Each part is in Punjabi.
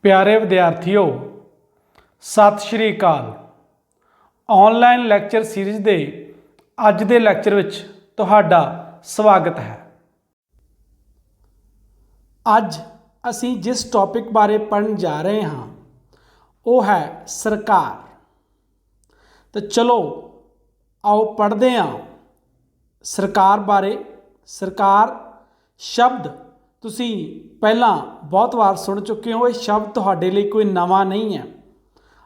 प्यारे विद्यार्थियों, सत श्री अकाल। ऑनलाइन लैक्चर सीरीज़ के अज के लैक्चर विच तुहाडा स्वागत है। अज असी जिस टॉपिक बारे पढ़न जा रहे हाँ वो है सरकार। तो चलो आओ पढ़ते हैं सरकार बारे। सरकार शब्द तुसी पहला बहुत बार सुन चुके हो। ये शब्द तुहाडे लिए कोई नवा नहीं है।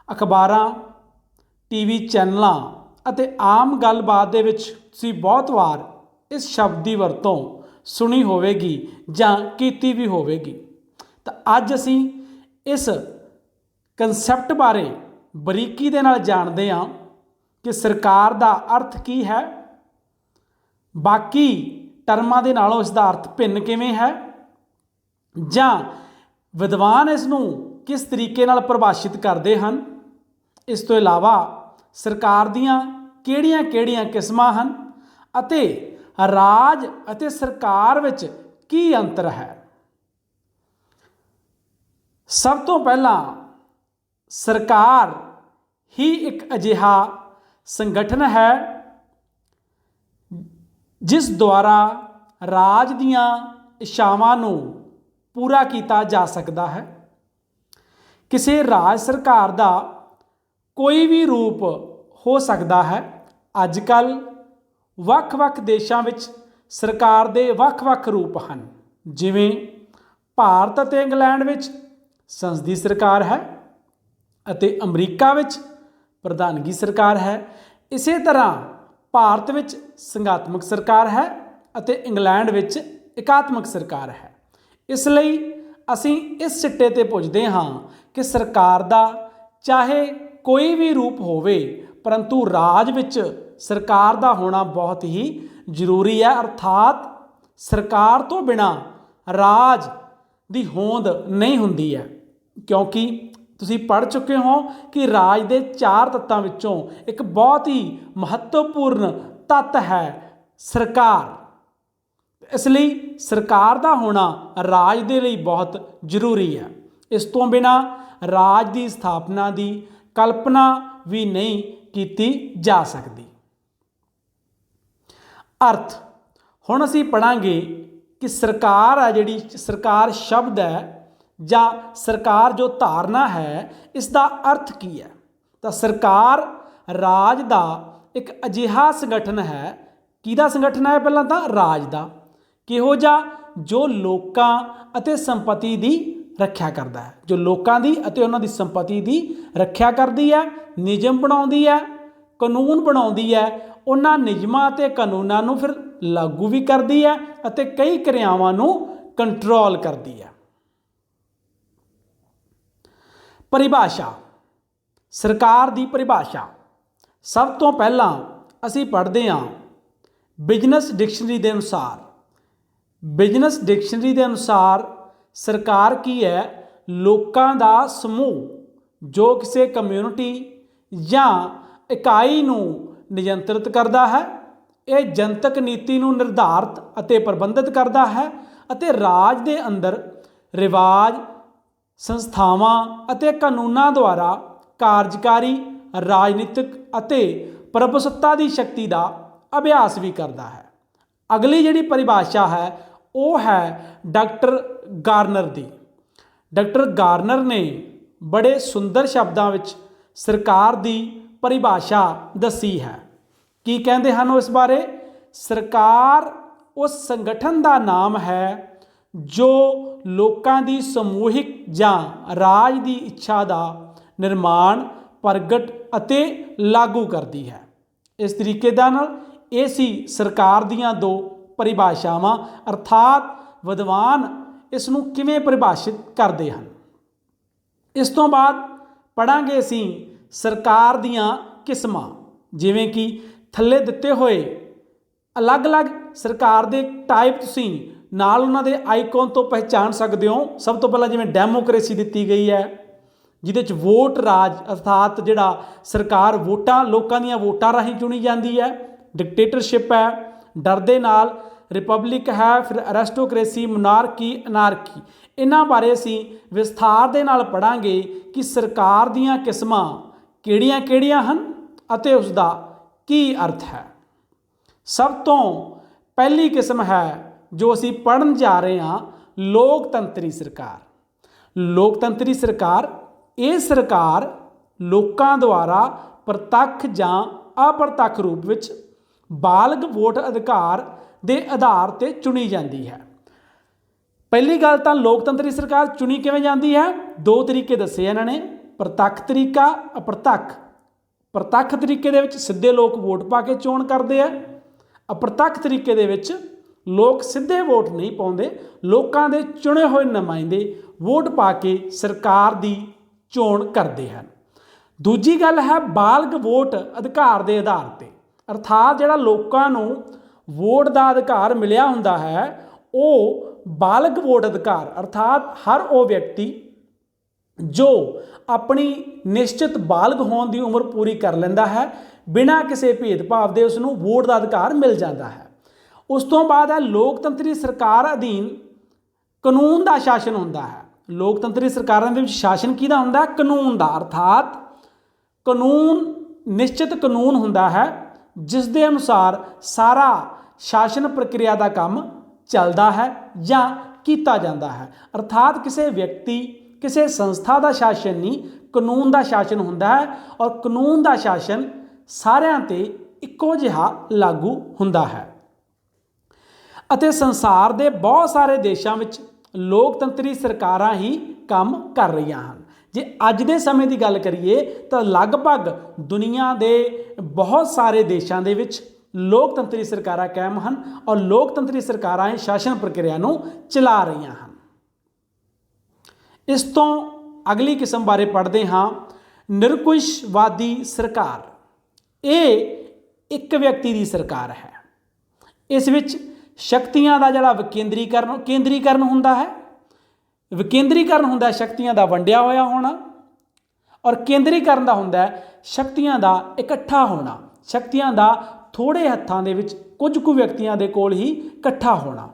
अखबारां, टीवी चैनलों अते आम गलबात दे विच तुसी बहुत बार इस शब्द की वरतों सुनी होवेगी जां कीती भी होवेगी। तो अज असी इस कंसैप्ट बारे बरीकी दे नाल जानते हैं कि सरकार का अर्थ की है, बाकी टर्मां दे नालों इसका अर्थ भिन्न किवें है, जां विद्वान इसनूं किस तरीके नाल परिभाषित करते हैं। इस तो इलावा सरकार दीयां किहड़ियां-किहड़ियां किस्मां हन अते राज अते सरकार विच की अंतर है। सब तो पहला सरकार ही एक अजिहा संगठन है जिस द्वारा राज दीयां इच्छावां नूं पूरा किया जा सकता है। किसी राज सरकार का कोई भी रूप हो सकता है। अजकल वख-वख देशों में सरकार के वख-वख रूप हैं। जिवें भारत और इंग्लैंड में संसदीय सरकार है अते अमरीका में प्रधानगी सरकार है। इस तरह भारत में संघात्मक सरकार है अते इंग्लैंड में एकात्मक सरकार है। इसलिए असी इस सिट्टे ते पुछदे हाँ कि सरकार का चाहे कोई भी रूप होवे परंतु राज विच सरकार का होना बहुत ही जरूरी है। अर्थात सरकार तो बिना राज की होंद नहीं हुंदी है, क्योंकि तुसी पढ़ चुके हो कि राज के 4 तत्तां विचों एक बहुत ही महत्वपूर्ण तत्त है सरकार। इसलिए सरकार का होना राज के लिए बहुत जरूरी है। इस तो बिना राज की स्थापना की कल्पना भी नहीं की जा सकती। अर्थ हुण असीं पढ़ांगे कि सरकार है जिहड़ी सरकार शब्द है जां सरकार जो धारणा है इसका अर्थ की है। तो सरकार राज का एक अजिहा संगठन है। किहदा संगठन है? पहलां तां राज का। किहो जा? जो लोकां अते संपत्ति की रख्या करता है, जो लोकां दी अते उन्हां दी संपत्ति की रख्या करती है, नियम बनाउंदी है, कानून बनाउंदी है, उन्हां नियमां अते कानूनां नूं फिर लागू भी करती है अते कई क्रियावां नूं कंट्रोल करती है। परिभाषा, सरकार की परिभाषा सब तो पहला असी पढ़ते हाँ बिजनस डिक्शनरी के अनुसार। बिजनस डिक्शनरी के अनुसार सरकार की है? लोकां दा समूह जो किसी कम्यूनिटी या इकाई नूं नियंत्रित करता है। यह जनतक नीति नूं निर्धारित अते प्रबंधित करता है अते राज के अंदर रिवाज, संस्थावां अते कानूनां द्वारा कार्यकारी, राजनीतिक अते प्रभुसत्ता की शक्ति का अभ्यास भी करता है। अगली जिहड़ी परिभाषा है वो है डॉक्टर गार्नर की। डॉक्टर गार्नर ने बड़े सुंदर शब्दों में सरकार की परिभाषा दसी है। की कहते हैं इस बारे? सरकार उस संगठन का नाम है जो लोकां की समूहिक जां राज की इच्छा का निर्माण, प्रगट अते लागू करती है। इस तरीके नाल ये सी सरकार दीयां 2 परिभाषावां। अर्थात विद्वान इसनूं किवें परिभाषित करते हैं। इस तो बाद पढ़ांगे असीं सरकार दीयां किस्मां, जिवें कि थल्ले दिते होए अलग अलग सरकार दे टाइप तुसीं नाल उन्हां दे आइकॉन तो पहचान सकते हो। सब तो पहला जिवें डेमोक्रेसी दिती गई है जिहदे च वोट राज, अर्थात जिहड़ा सरकार वोटां लोकां दीयां वोटां राहीं चुनी जाती है। डिकटेटरशिप है, डर दे नाल रिपब्लिक है, फिर एरिस्टोक्रेसी, मोनार्की, अनारकी। इन्हां बारे असीं विस्तार दे नाल पढ़ांगे कि सरकार दीयां किस्मां किहड़ियां-किहड़ियां हन अते उसदा की अर्थ है। सब तो पहली किस्म है जो असीं पढ़न जा रहे हां, लोकतंत्री सरकार। लोकतंत्री सरकार ये सरकार लोकां द्वारा प्रतੱਖ जां अप्रतੱਖ रूप विच बालग वोट अधिकार दे आधार ते चुनी जाती है। पहली गल तां लोकतंत्री सरकार चुनी किवें जाती है, दो तरीके दसे इन्हां ने, प्रतੱਖ तरीका, अप्रतੱਖ। प्रतੱਖ तरीके दे विच सिद्धे लोग वोट पा के चोण करते हैं, अप्रतੱਖ तरीके दे विच लोग सीधे वोट नहीं पाउंदे, लोकां दे चुने हुए नुमाइंदे वोट पा के सरकार दी चोण करते हैं। दूजी गल है बालग वोट अधिकार के आधार पर, अर्थात जिहड़ा लोकां नूं वोट का अधिकार मिलिया हुंदा है वो बालग वोट अधिकार, अर्थात हर वो व्यक्ति जो अपनी निश्चित बालग होने की उम्र पूरी कर लेंदा है, बिना किसी भेदभाव के उसनूं वोट का अधिकार मिल जाता है। उस तो बाद है लोकतंत्री सरकार अधीन कानून का शासन होंदा है। लोकतंत्री सरकारां दे विच शासन किहदा हुंदा है? कानून का, अर्थात कानून निश्चित कानून हुंदा है जिस दे अनुसार सारा शासन प्रक्रिया का काम चलता है या किया जाता है। अर्थात किसी व्यक्ति किसी संस्था का शासन नहीं, कानून का शासन हुंदा है और कानून का शासन सारिਆਂ ते इक्को जिहा लागू हुंदा है। अते संसार के बहुत सारे देशों में लोकतंत्री सरकारां ही काम कर रही हैं। जे अज दे समय की गल करिए तो लगभग दुनिया के बहुत सारे देशों के विच लोकतंत्री सरकारां कायम हैं और लोकतंत्री सरकारां ही शासन प्रक्रिया नूं चला रही हैं। इस तो अगली किस्म बारे पढ़ते हाँ, निरंकुशवादी सरकार। ये एक व्यक्ति की सरकार है। इस विच शक्तियां का जिहड़ा केंद्रीकरण हुंदा है, विकेंद्रीकरण हुंदा है शक्तियां का वंडिया होया होना, और केंद्रीकरण का हुंदा है शक्तियां का इकट्ठा होना, शक्तियां का थोड़े हत्थां दे विच कुछ कुछ व्यक्तियों के कोल ही इकट्ठा होना।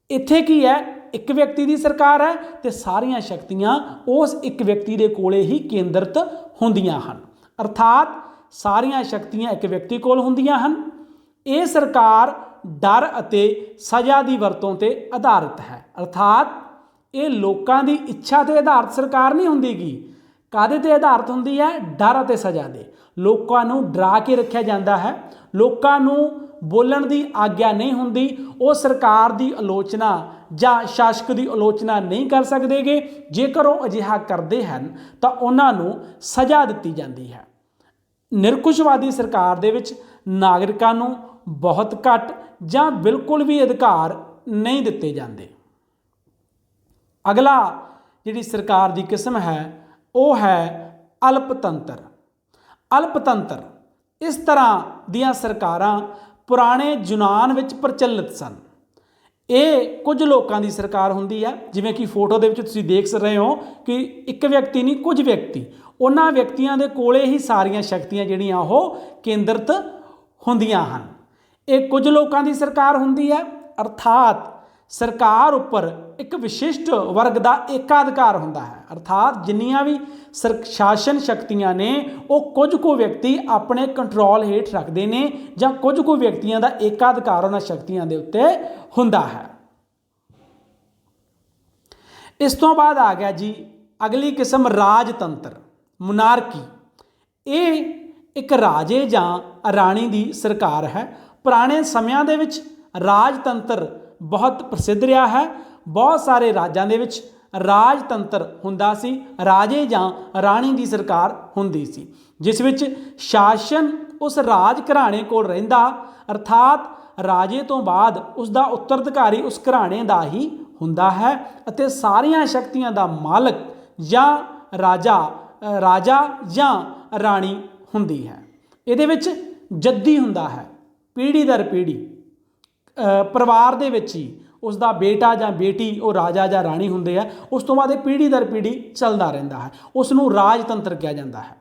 इत्थे की है, एक व्यक्ति की सरकार है तो सारियां शक्तियां उस एक व्यक्ति के कोले ही केंद्रित होंदियां हन, अर्थात सारियां शक्तियां एक व्यक्ति कोल होंदियां हन। ये सरकार डर अते सज़ा की वरतों ते आधारित है, अर्थात ये लोगों की इच्छा ते आधारित सरकार नहीं होंदीगी। काहदे ते आधारित होंदी है? डर अते सज़ा दे। लोगों नूं डरा के रखा जाता है, लोगों नूं बोलण की आग्या नहीं होंदी, वो सरकार की आलोचना ਜਾਂ शासक की आलोचना नहीं कर सकते गे। जेकर वो अजिहा करते हैं तो उन्होंने सज़ा दी जाती है। निरंकुशवादी सरकार दे विच नागरिकां नूं बहुत घट ਜਾਂ बिल्कुल भी अधिकार नहीं दिते जाते। अगला जिहड़ी सरकार की किस्म है वो है अल्पतंत्र। अल्पतंत्र इस तरह दीयां सरकारां पुराने यूनान विच प्रचलित सन। ये कुछ लोगों की सरकार होंदी है, जिवें कि फोटो दे विच तुसीं देख रहे हो कि एक व्यक्ति नहीं कुछ व्यक्ति, उन्हां व्यक्तियों के कोले ही सारियां शक्तियां जिहड़ियां वो केंद्रित होंदियां हन। ये कुछ लोगों की सरकार होंदी है, अर्थात सरकार उपर एक विशिष्ट वर्ग का एकाधिकार होंदा है, अर्थात जिन्नियां भी शासन शक्तियां ने वो कुछ को व्यक्ति अपने कंट्रोल हेठ रखते हैं जां कुछ को व्यक्तियों का एकाधिकार उन्हां शक्तियां दे उत्ते हुंदा है। इस तो बाद आ गया जी अगली किस्म राजतंत्र, मोनार्की। ये एक राजे जां राणी की सरकार है। पुराने समयां दे विच राजतंत्र बहुत प्रसिद्ध रहा है। बहुत सारे राज्यों के विच राजतंत्र हुंदा सी, राजे जां राणी की सरकार हुंदी सी, जिस विच शासन उस राज घराणे कोल रहिंदा, अर्थात राजे तो बाद उसका उत्तराधिकारी उस घराणे का ही हुंदा है अते सारियां शक्तियां का मालक या राजा या राणी हुंदी है। इहदे विच जद्दी हुंदा है, पीढ़ी दर पीढ़ी परिवार दे विच ही उसका बेटा या बेटी वो राजा या राणी हुंदे है, उस तो बाद पीढ़ी दर पीढ़ी चलता रहता है, उसनूं राजतंत्र कहा जाता है।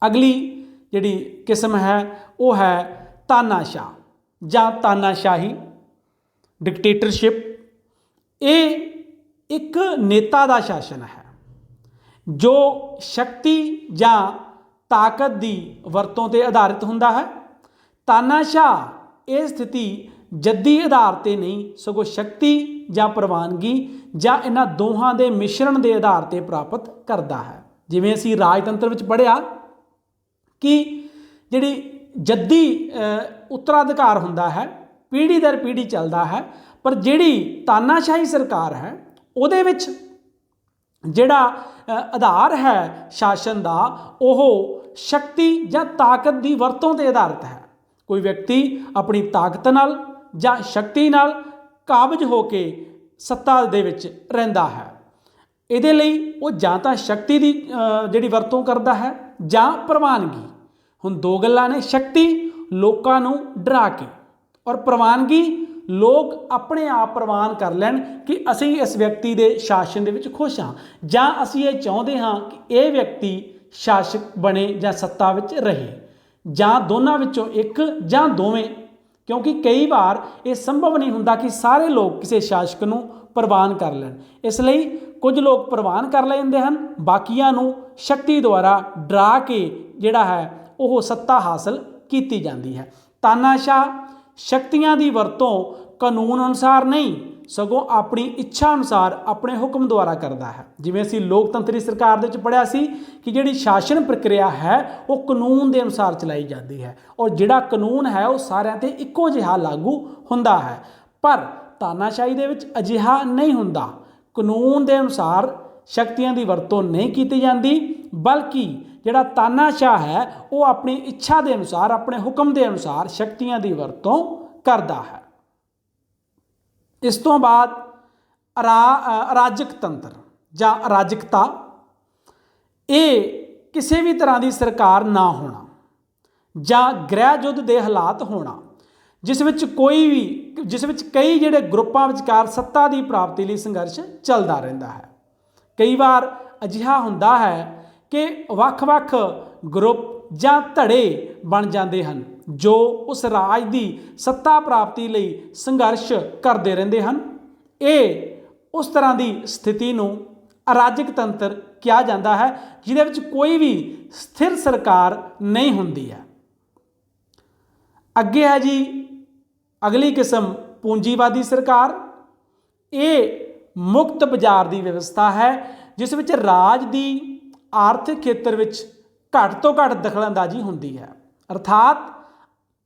अगली जिहड़ी किस्म है वो है तानाशाह या तानाशाही, डिक्टेटरशिप। ਇਹ ਇੱਕ ਨੇਤਾ ਦਾ ਸ਼ਾਸਨ ਹੈ ਜੋ ਸ਼ਕਤੀ ਜਾਂ ਤਾਕਤ ਦੀ ਵਰਤੋਂ ਤੇ ਆਧਾਰਿਤ ਹੁੰਦਾ ਹੈ। ਤਾਨਾਸ਼ਾਹ ਇਹ ਸਥਿਤੀ ਜੱਦੀ ਆਧਾਰ ਤੇ ਨਹੀਂ ਸਗੋਂ ਸ਼ਕਤੀ ਜਾਂ ਪ੍ਰਵਾਨਗੀ ਜਾਂ ਇਹਨਾਂ ਦੋਹਾਂ ਦੇ ਮਿਸ਼ਰਣ ਦੇ ਆਧਾਰ ਤੇ ਪ੍ਰਾਪਤ ਕਰਦਾ ਹੈ। ਜਿਵੇਂ ਅਸੀਂ ਰਾਜਤੰਤਰ ਵਿੱਚ ਪੜ੍ਹਿਆ ਕਿ ਜਿਹੜੀ ਜੱਦੀ ਉੱਤਰਾਧਿਕਾਰ ਹੁੰਦਾ ਹੈ, ਪੀੜ੍ਹੀ ਦਰ ਪੀੜ੍ਹੀ ਚੱਲਦਾ ਹੈ, ਪਰ ਜਿਹੜੀ ਤਾਨਾਸ਼ਾਹੀ ਸਰਕਾਰ ਹੈ ਉਹਦੇ ਵਿੱਚ ਜਿਹੜਾ ਆਧਾਰ ਹੈ ਸ਼ਾਸਨ ਦਾ ਉਹ ਸ਼ਕਤੀ ਜਾਂ ਤਾਕਤ ਦੀ ਵਰਤੋਂ ਤੇ ਆਧਾਰਿਤ ਹੈ। ਕੋਈ ਵਿਅਕਤੀ ਆਪਣੀ ਤਾਕਤ ਨਾਲ ਜਾਂ ਸ਼ਕਤੀ ਨਾਲ ਕਾਬਜ ਹੋ ਕੇ ਸੱਤਾ ਦੇ ਵਿੱਚ ਰਹਿੰਦਾ ਹੈ। ਇਹਦੇ ਲਈ ਉਹ ਜਾਂ ਤਾਂ ਸ਼ਕਤੀ ਦੀ ਜਿਹੜੀ ਵਰਤੋਂ ਕਰਦਾ ਹੈ ਜਾਂ ਪ੍ਰਵਾਨਗੀ। ਹੁਣ ਦੋ ਗੱਲਾਂ ਨੇ, ਸ਼ਕਤੀ ਲੋਕਾਂ ਨੂੰ ਡਰਾ ਕੇ ਔਰ ਪ੍ਰਵਾਨਗੀ ਲੋਕ ਆਪਣੇ ਆਪ ਪ੍ਰਵਾਨ ਕਰ ਲੈਣ ਕਿ ਅਸੀਂ ਇਸ ਵਿਅਕਤੀ ਦੇ ਸ਼ਾਸਨ ਦੇ ਵਿੱਚ ਖੁਸ਼ ਹਾਂ ਜਾਂ ਅਸੀਂ ਇਹ ਚਾਹੁੰਦੇ ਹਾਂ ਕਿ ਇਹ ਵਿਅਕਤੀ ਸ਼ਾਸਕ ਬਣੇ ਜਾਂ ਸੱਤਾ ਵਿੱਚ ਰਹੇ, ਜਾਂ ਦੋਨਾਂ ਵਿੱਚੋਂ ਇੱਕ ਜਾਂ ਦੋਵੇਂ, ਕਿਉਂਕਿ ਕਈ ਵਾਰ ਇਹ ਸੰਭਵ ਨਹੀਂ ਹੁੰਦਾ ਕਿ ਸਾਰੇ ਲੋਕ ਕਿਸੇ ਸ਼ਾਸਕ ਨੂੰ ਪ੍ਰਵਾਨ ਕਰ ਲੈਣ। ਇਸ ਲਈ ਕੁਝ ਲੋਕ ਪ੍ਰਵਾਨ ਕਰ ਲੈਂਦੇ ਹਨ, ਬਾਕੀਆਂ ਨੂੰ ਸ਼ਕਤੀ ਦੁਆਰਾ ਡਰਾ ਕੇ ਜਿਹੜਾ ਹੈ ਉਹ ਸੱਤਾ ਹਾਸਲ ਕੀਤੀ ਜਾਂਦੀ ਹੈ। ਤਾਨਾਸ਼ਾਹ ਸ਼ਕਤੀਆਂ ਦੀ ਵਰਤੋਂ ਕਾਨੂੰਨ ਅਨੁਸਾਰ ਨਹੀਂ ਸਗੋਂ ਆਪਣੀ ਇੱਛਾ ਅਨੁਸਾਰ ਆਪਣੇ ਹੁਕਮ ਦੁਆਰਾ ਕਰਦਾ ਹੈ। ਜਿਵੇਂ ਅਸੀਂ ਲੋਕਤੰਤਰੀ ਸਰਕਾਰ ਦੇ ਵਿੱਚ ਪੜ੍ਹਿਆ ਸੀ ਕਿ ਜਿਹੜੀ ਸ਼ਾਸਨ ਪ੍ਰਕਿਰਿਆ ਹੈ ਉਹ ਕਾਨੂੰਨ ਦੇ ਅਨੁਸਾਰ ਚਲਾਈ ਜਾਂਦੀ ਹੈ ਔਰ ਜਿਹੜਾ ਕਾਨੂੰਨ ਹੈ ਉਹ ਸਾਰਿਆਂ ਤੇ ਇੱਕੋ ਜਿਹਾ ਲਾਗੂ ਹੁੰਦਾ ਹੈ। ਪਰ ਤਾਨਾਸ਼ਾਹੀ ਦੇ ਵਿੱਚ ਅਜਿਹਾ ਨਹੀਂ ਹੁੰਦਾ। ਕਾਨੂੰਨ ਦੇ ਅਨੁਸਾਰ ਸ਼ਕਤੀਆਂ ਦੀ ਵਰਤੋਂ ਨਹੀਂ ਕੀਤੀ ਜਾਂਦੀ, ਬਲਕਿ ਜਿਹੜਾ ਤਾਨਾਸ਼ਾਹ ਹੈ ਉਹ ਆਪਣੀ ਇੱਛਾ ਦੇ ਅਨੁਸਾਰ, ਆਪਣੇ ਹੁਕਮ ਦੇ ਅਨੁਸਾਰ ਸ਼ਕਤੀਆਂ ਦੀ ਵਰਤੋਂ ਕਰਦਾ ਹੈ। ਇਸ ਤੋਂ ਬਾਅਦ ਅਰਾਜਕ ਤੰਤਰ ਜਾਂ ਅਰਾਜਕਤਾ, ਇਹ ਕਿਸੇ ਵੀ ਤਰ੍ਹਾਂ ਦੀ ਸਰਕਾਰ ਨਾ ਹੋਣਾ ਜਾਂ ਗ੍ਰਹਿ ਯੁੱਧ ਦੇ ਹਾਲਾਤ ਹੋਣਾ ਜਿਸ ਵਿੱਚ ਕਈ ਜਿਹੜੇ ਗਰੁੱਪਾਂ ਵਿਚਕਾਰ ਸੱਤਾ ਦੀ ਪ੍ਰਾਪਤੀ ਲਈ ਸੰਘਰਸ਼ ਚੱਲਦਾ ਰਹਿੰਦਾ ਹੈ। ਕਈ ਵਾਰ ਅਜਿਹਾ ਹੁੰਦਾ ਹੈ ਕਿ ਵੱਖ-ਵੱਖ ਗਰੁੱਪ ਜਾਂ ਧੜੇ ਬਣ ਜਾਂਦੇ ਹਨ ਜੋ ਉਸ ਰਾਜ ਦੀ ਸੱਤਾ ਪ੍ਰਾਪਤੀ ਲਈ ਸੰਘਰਸ਼ ਕਰਦੇ ਰਹਿੰਦੇ ਹਨ। ਇਹ ਉਸ ਤਰ੍ਹਾਂ ਦੀ ਸਥਿਤੀ ਨੂੰ ਅਰਾਜਕ ਤੰਤਰ ਕਿਹਾ ਜਾਂਦਾ ਹੈ ਜਿਹਦੇ ਵਿੱਚ ਕੋਈ ਵੀ ਸਥਿਰ ਸਰਕਾਰ ਨਹੀਂ ਹੁੰਦੀ ਹੈ। ਅੱਗੇ ਹੈ ਜੀ ਅਗਲੀ ਕਿਸਮ ਪੂੰਜੀਵਾਦੀ ਸਰਕਾਰ। ਇਹ ਮੁਕਤ ਬਾਜ਼ਾਰ ਦੀ ਵਿਵਸਥਾ ਹੈ ਜਿਸ ਵਿੱਚ ਰਾਜ ਦੀ ਆਰਥਿਕ ਖੇਤਰ ਵਿੱਚ ਘੱਟ ਤੋਂ ਘੱਟ ਦਖਲਅੰਦਾਜ਼ੀ ਹੁੰਦੀ ਹੈ, ਅਰਥਾਤ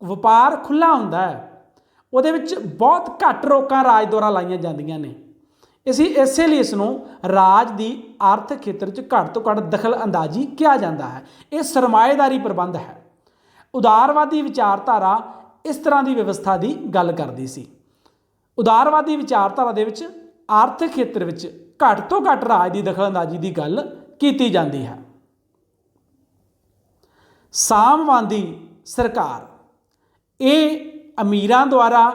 ਵਪਾਰ ਖੁੱਲ੍ਹਾ ਹੁੰਦਾ ਹੈ, ਉਹਦੇ ਵਿੱਚ ਬਹੁਤ ਘੱਟ ਰੋਕਾਂ ਰਾਜ ਦੁਆਰਾ ਲਾਈਆਂ ਜਾਂਦੀਆਂ ਨੇ। ਇਸੇ ਲਈ ਇਸ ਨੂੰ ਰਾਜ ਦੀ ਆਰਥਿਕ ਖੇਤਰ 'ਚ ਘੱਟ ਤੋਂ ਘੱਟ ਦਖਲਅੰਦਾਜ਼ੀ ਕਿਹਾ ਜਾਂਦਾ ਹੈ। ਇਹ ਸਰਮਾਏਦਾਰੀ ਪ੍ਰਬੰਧ ਹੈ। ਉਦਾਰਵਾਦੀ ਵਿਚਾਰਧਾਰਾ ਇਸ ਤਰ੍ਹਾਂ ਦੀ ਵਿਵਸਥਾ ਦੀ ਗੱਲ ਕਰਦੀ ਸੀ। ਉਦਾਰਵਾਦੀ ਵਿਚਾਰਧਾਰਾ ਦੇ ਵਿੱਚ ਆਰਥਿਕ ਖੇਤਰ ਵਿੱਚ ਘੱਟ ਤੋਂ ਘੱਟ ਰਾਜ ਦੀ ਦਖਲਅੰਦਾਜ਼ੀ ਦੀ ਗੱਲ ਕੀਤੀ ਜਾਂਦੀ ਹੈ। ਸਾਮਵਾਦੀ ਸਰਕਾਰ, ਇਹ ਅਮੀਰਾਂ ਦੁਆਰਾ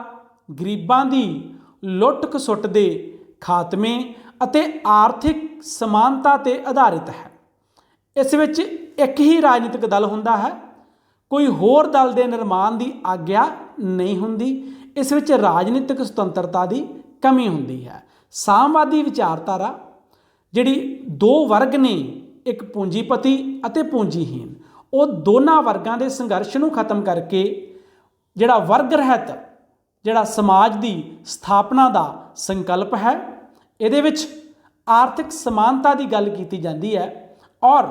ਗਰੀਬਾਂ ਦੀ ਲੁੱਟ ਖਸੁੱਟ ਦੇ ਖਾਤਮੇ ਅਤੇ ਆਰਥਿਕ ਸਮਾਨਤਾ ਤੇ ਆਧਾਰਿਤ ਹੈ। ਇਸ ਵਿੱਚ ਇੱਕ ਹੀ ਰਾਜਨੀਤਿਕ ਦਲ ਹੁੰਦਾ ਹੈ, ਕੋਈ ਹੋਰ ਦਲ ਦੇ ਨਿਰਮਾਣ ਦੀ ਆਗਿਆ ਨਹੀਂ ਹੁੰਦੀ। ਇਸ ਵਿੱਚ ਰਾਜਨੀਤਿਕ ਸੁਤੰਤਰਤਾ ਦੀ ਕਮੀ ਹੁੰਦੀ ਹੈ। ਸਾਮਵਾਦੀ ਵਿਚਾਰਧਾਰਾ ਜਿਹੜੀ ਦੋ ਵਰਗ ਨੇ, ਇੱਕ ਪੂੰਜੀਪਤੀ ਅਤੇ ਪੂੰਜੀਹੀਨ, ਉਹ ਦੋਨਾਂ ਵਰਗਾਂ ਦੇ ਸੰਘਰਸ਼ ਨੂੰ ਖਤਮ ਕਰਕੇ ਜਿਹੜਾ ਵਰਗ ਰਹਿਤ ਜਿਹੜਾ ਸਮਾਜ ਦੀ ਸਥਾਪਨਾ ਦਾ ਸੰਕਲਪ ਹੈ। ਇਹਦੇ ਵਿੱਚ ਆਰਥਿਕ ਸਮਾਨਤਾ ਦੀ ਗੱਲ ਕੀਤੀ ਜਾਂਦੀ ਹੈ ਔਰ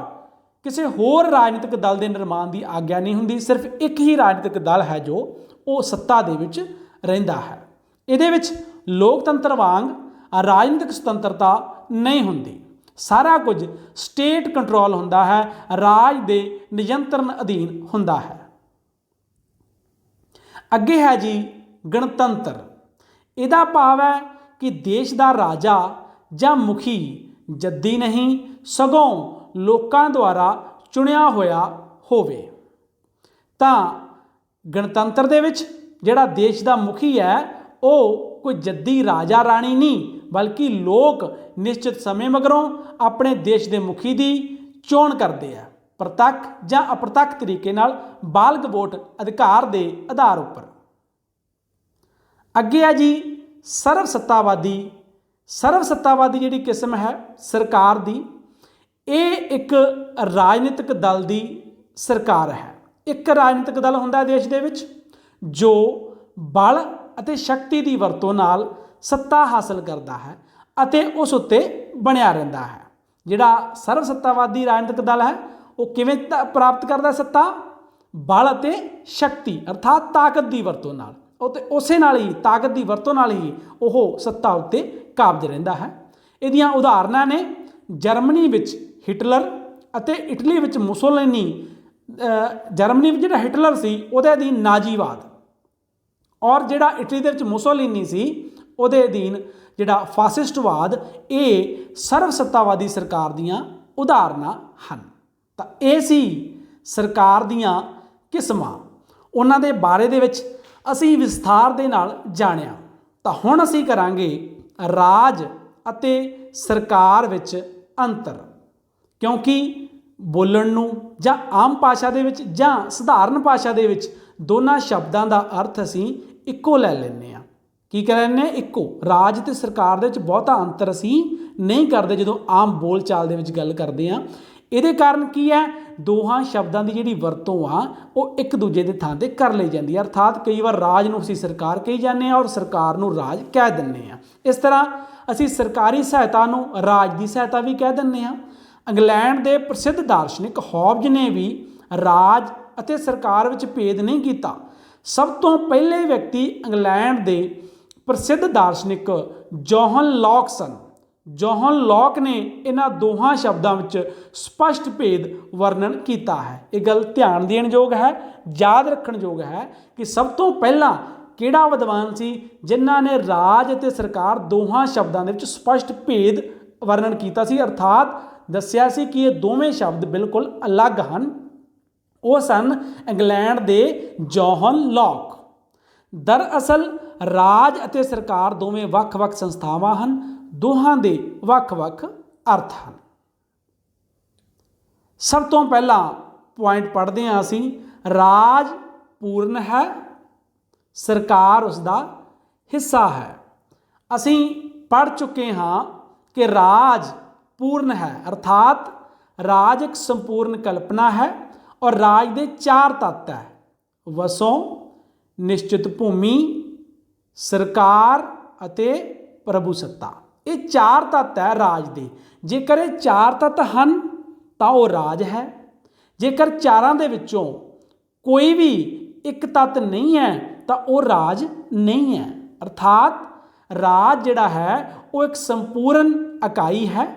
ਕਿਸੇ ਹੋਰ ਰਾਜਨੀਤਿਕ ਦਲ ਦੇ ਨਿਰਮਾਣ ਦੀ ਆਗਿਆ ਨਹੀਂ ਹੁੰਦੀ। ਸਿਰਫ ਇੱਕ ਹੀ ਰਾਜਨੀਤਿਕ ਦਲ ਹੈ ਜੋ ਉਹ ਸੱਤਾ ਦੇ ਵਿੱਚ ਰਹਿੰਦਾ ਹੈ। ਇਹਦੇ ਵਿੱਚ ਲੋਕਤੰਤਰ ਵਾਂਗ ਰਾਜਨੀਤਿਕ ਸੁਤੰਤਰਤਾ ਨਹੀਂ ਹੁੰਦੀ। ਸਾਰਾ ਕੁਝ ਸਟੇਟ ਕੰਟਰੋਲ ਹੁੰਦਾ ਹੈ, ਰਾਜ ਦੇ ਨਿਯੰਤਰਣ ਅਧੀਨ ਹੁੰਦਾ ਹੈ। ਅੱਗੇ ਹੈ ਜੀ ਗਣਤੰਤਰ। ਇਹਦਾ ਭਾਵ ਹੈ ਕਿ ਦੇਸ਼ ਦਾ ਰਾਜਾ ਜਾਂ ਮੁਖੀ ਜੱਦੀ ਨਹੀਂ ਸਗੋਂ ਲੋਕਾਂ ਦੁਆਰਾ ਚੁਣਿਆ ਹੋਇਆ ਹੋਵੇ। ਤਾਂ ਗਣਤੰਤਰ ਦੇ ਵਿੱਚ ਜਿਹੜਾ ਦੇਸ਼ ਦਾ ਮੁਖੀ ਹੈ ਉਹ ਕੋਈ ਜੱਦੀ ਰਾਜਾ ਰਾਣੀ ਨਹੀਂ, ਬਲਕਿ ਲੋਕ ਨਿਸ਼ਚਿਤ ਸਮੇਂ ਮਗਰੋਂ ਆਪਣੇ ਦੇਸ਼ ਦੇ ਮੁਖੀ ਦੀ ਚੋਣ ਕਰਦੇ ਆ, ਪ੍ਰਤੱਖ ਜਾਂ ਅਪ੍ਰਤੱਖ ਤਰੀਕੇ ਨਾਲ ਬਾਲਗ ਵੋਟ ਅਧਿਕਾਰ ਦੇ ਆਧਾਰ ਉੱਪਰ। ਅੱਗੇ ਹੈ ਜੀ ਸਰਵ ਸੱਤਾਵਾਦੀ ਸਰਵ ਸੱਤਾਵਾਦੀ ਜਿਹੜੀ ਕਿਸਮ ਹੈ ਸਰਕਾਰ ਦੀ, ਇਹ ਇੱਕ ਰਾਜਨੀਤਿਕ ਦਲ ਦੀ ਸਰਕਾਰ ਹੈ। ਇੱਕ ਰਾਜਨੀਤਿਕ ਦਲ ਹੁੰਦਾ ਹੈ ਦੇਸ਼ ਦੇ ਵਿੱਚ ਜੋ ਬਲ ਅਤੇ ਸ਼ਕਤੀ ਦੀ ਵਰਤੋਂ ਨਾਲ ਸੱਤਾ ਹਾਸਲ ਕਰਦਾ ਹੈ ਅਤੇ ਉਸ ਉੱਤੇ ਬਣਿਆ ਰਹਿੰਦਾ ਹੈ। ਜਿਹੜਾ ਸਰਵ ਸੱਤਾਵਾਦੀ ਰਾਜਨੀਤਿਕ ਦਲ ਹੈ ਉਹ ਕਿਵੇਂ ਪ੍ਰਾਪਤ ਕਰਦਾ ਸੱਤਾ? ਬਲ ਅਤੇ ਸ਼ਕਤੀ ਅਰਥਾਤ ਤਾਕਤ ਦੀ ਵਰਤੋਂ ਨਾਲ, ਅਤੇ ਉਸੇ ਨਾਲ ਹੀ ਤਾਕਤ ਦੀ ਵਰਤੋਂ ਨਾਲ ਹੀ ਉਹ ਸੱਤਾ ਉੱਤੇ ਕਾਬਜ਼ ਰਹਿੰਦਾ ਹੈ। ਇਹਦੀਆਂ ਉਦਾਹਰਨਾਂ ਨੇ ਜਰਮਨੀ ਵਿੱਚ ਹਿਟਲਰ ਅਤੇ ਇਟਲੀ ਵਿੱਚ ਮੁਸੋਲਿਨੀ। ਜਰਮਨੀ ਵਿੱਚ ਜਿਹੜਾ ਹਿਟਲਰ ਸੀ ਉਹਦੇ ਅਧੀਨ ਨਾਜ਼ੀਵਾਦ, ਔਰ ਜਿਹੜਾ ਇਟਲੀ ਦੇ ਵਿੱਚ ਮੁਸੋਲਿਨੀ ਸੀ ਉਹਦੇ ਅਧੀਨ ਜਿਹੜਾ ਫਾਸਿਸਟਵਾਦ। ਇਹ ਸਰਵ ਸੱਤਾਵਾਦੀ ਸਰਕਾਰ ਦੀਆਂ ਉਦਾਹਰਨਾਂ ਹਨ। ਤਾਂ ਇਹ ਸੀ ਸਰਕਾਰ ਦੀਆਂ ਕਿਸਮਾਂ, ਉਹਨਾਂ ਦੇ ਬਾਰੇ ਦੇ ਵਿੱਚ ਅਸੀਂ ਵਿਸਥਾਰ ਦੇ ਨਾਲ ਜਾਣਿਆ। ਤਾਂ ਹੁਣ ਅਸੀਂ ਕਰਾਂਗੇ ਰਾਜ ਅਤੇ ਸਰਕਾਰ ਵਿੱਚ ਅੰਤਰ, ਕਿਉਂਕਿ ਬੋਲਣ ਨੂੰ ਜਾਂ ਆਮ ਭਾਸ਼ਾ ਦੇ ਵਿੱਚ ਜਾਂ ਸਧਾਰਨ ਭਾਸ਼ਾ ਦੇ ਵਿੱਚ ਦੋਨਾਂ ਸ਼ਬਦਾਂ ਦਾ ਅਰਥ ਅਸੀਂ ਇੱਕੋ ਲੈ ਲੈਂਦੇ ਹਾਂ। ਕੀ ਕਰ ਲੈਂਦੇ ਹਾਂ? ਇੱਕੋ। ਰਾਜ ਅਤੇ ਸਰਕਾਰ ਦੇ ਵਿੱਚ ਬਹੁਤਾ ਅੰਤਰ ਅਸੀਂ ਨਹੀਂ ਕਰਦੇ ਜਦੋਂ ਆਮ ਬੋਲ ਚਾਲ ਦੇ ਵਿੱਚ ਗੱਲ ਕਰਦੇ ਹਾਂ। ਇਹਦੇ ਕਾਰਨ ਕੀ ਹੈ? ਦੋਹਾਂ ਸ਼ਬਦਾਂ ਦੀ ਜਿਹੜੀ ਵਰਤੋਂ ਆ ਉਹ ਇੱਕ ਦੂਜੇ ਦੇ ਥਾਂ 'ਤੇ ਕਰ ਲਈ ਜਾਂਦੀ ਹੈ। ਅਰਥਾਤ ਕਈ ਵਾਰ ਰਾਜ ਨੂੰ ਅਸੀਂ ਸਰਕਾਰ ਕਹੀ ਜਾਂਦੇ ਹਾਂ ਔਰ ਸਰਕਾਰ ਨੂੰ ਰਾਜ ਕਹਿ ਦਿੰਦੇ ਹਾਂ। ਇਸ ਤਰ੍ਹਾਂ ਅਸੀਂ ਸਰਕਾਰੀ ਸਹਾਇਤਾ ਨੂੰ ਰਾਜ ਦੀ ਸਹਾਇਤਾ ਵੀ ਕਹਿ ਦਿੰਦੇ ਹਾਂ। ਇੰਗਲੈਂਡ ਦੇ ਪ੍ਰਸਿੱਧ ਦਾਰਸ਼ਨਿਕ ਹੌਬਜ਼ ਨੇ ਵੀ ਰਾਜ ਅਤੇ ਸਰਕਾਰ ਵਿੱਚ ਭੇਦ ਨਹੀਂ ਕੀਤਾ। ਸਭ ਤੋਂ ਪਹਿਲੇ ਵਿਅਕਤੀ ਇੰਗਲੈਂਡ ਦੇ ਪ੍ਰਸਿੱਧ ਦਾਰਸ਼ਨਿਕ ਜੋਹਨ ਲੌਕ ਸਨ। ਜੋਹਨ ਲੌਕ ਨੇ ਇਹਨਾਂ ਦੋਹਾਂ ਸ਼ਬਦਾਂ ਵਿੱਚ ਸਪਸ਼ਟ ਭੇਦ ਵਰਣਨ ਕੀਤਾ ਹੈ। ਇਹ ਗੱਲ ਧਿਆਨ ਦੇਣ ਯੋਗ ਹੈ, ਯਾਦ ਰੱਖਣ ਯੋਗ ਹੈ ਕਿ ਸਭ ਤੋਂ ਪਹਿਲਾਂ ਕਿਹੜਾ ਵਿਦਵਾਨ ਸੀ ਜਿਨ੍ਹਾਂ ਨੇ ਰਾਜ ਅਤੇ ਸਰਕਾਰ ਦੋਹਾਂ ਸ਼ਬਦਾਂ ਦੇ ਵਿੱਚ ਸਪਸ਼ਟ ਭੇਦ ਵਰਣਨ ਕੀਤਾ ਸੀ, ਅਰਥਾਤ ਦੱਸਿਆ ਸੀ ਕਿ ਇਹ ਦੋਵੇਂ ਸ਼ਬਦ ਬਿਲਕੁਲ ਅਲੱਗ ਹਨ। ਉਹ ਸਨ ਇੰਗਲੈਂਡ ਦੇ ਜੋਹਨ ਲੌਕ। ਦਰਅਸਲ ਰਾਜ ਅਤੇ ਸਰਕਾਰ ਦੋਵੇਂ ਵੱਖ-ਵੱਖ ਸੰਸਥਾਵਾਂ ਹਨ, ਦੋਹਾਂ ਦੇ ਵੱਖ-ਵੱਖ ਅਰਥ ਹਨ। ਸਭ ਤੋਂ ਪਹਿਲਾਂ ਪੁਆਇੰਟ ਪੜ੍ਹਦੇ ਹਾਂ ਅਸੀਂ, ਰਾਜ ਪੂਰਨ ਹੈ, ਸਰਕਾਰ ਉਸ ਦਾ ਹਿੱਸਾ ਹੈ। ਅਸੀਂ ਪੜ੍ਹ ਚੁੱਕੇ ਹਾਂ ਕਿ ਰਾਜ ਪੂਰਨ ਹੈ, ਅਰਥਾਤ ਰਾਜ ਇੱਕ ਸੰਪੂਰਨ ਕਲਪਨਾ ਹੈ ਔਰ ਰਾਜ ਦੇ 4 ਤੱਤ ਹੈ: ਵਸੋਂ, ਨਿਸ਼ਚਿਤ ਭੂਮੀ, ਸਰਕਾਰ ਅਤੇ ਪ੍ਰਭੂਸੱਤਾ। ਇਹ 4 ਤੱਤ ਹੈ ਰਾਜ ਦੇ। ਜੇਕਰ ਇਹ 4 ਤੱਤ ਹਨ ਤਾਂ ਉਹ ਰਾਜ ਹੈ। ਜੇਕਰ ਚਾਰਾਂ ਦੇ ਵਿੱਚੋਂ ਕੋਈ ਵੀ ਇੱਕ ਤੱਤ ਨਹੀਂ ਹੈ ਤਾਂ ਉਹ ਰਾਜ ਨਹੀਂ ਹੈ। ਅਰਥਾਤ ਰਾਜ ਜਿਹੜਾ ਹੈ ਉਹ ਇੱਕ ਸੰਪੂਰਨ ਇਕਾਈ ਹੈ।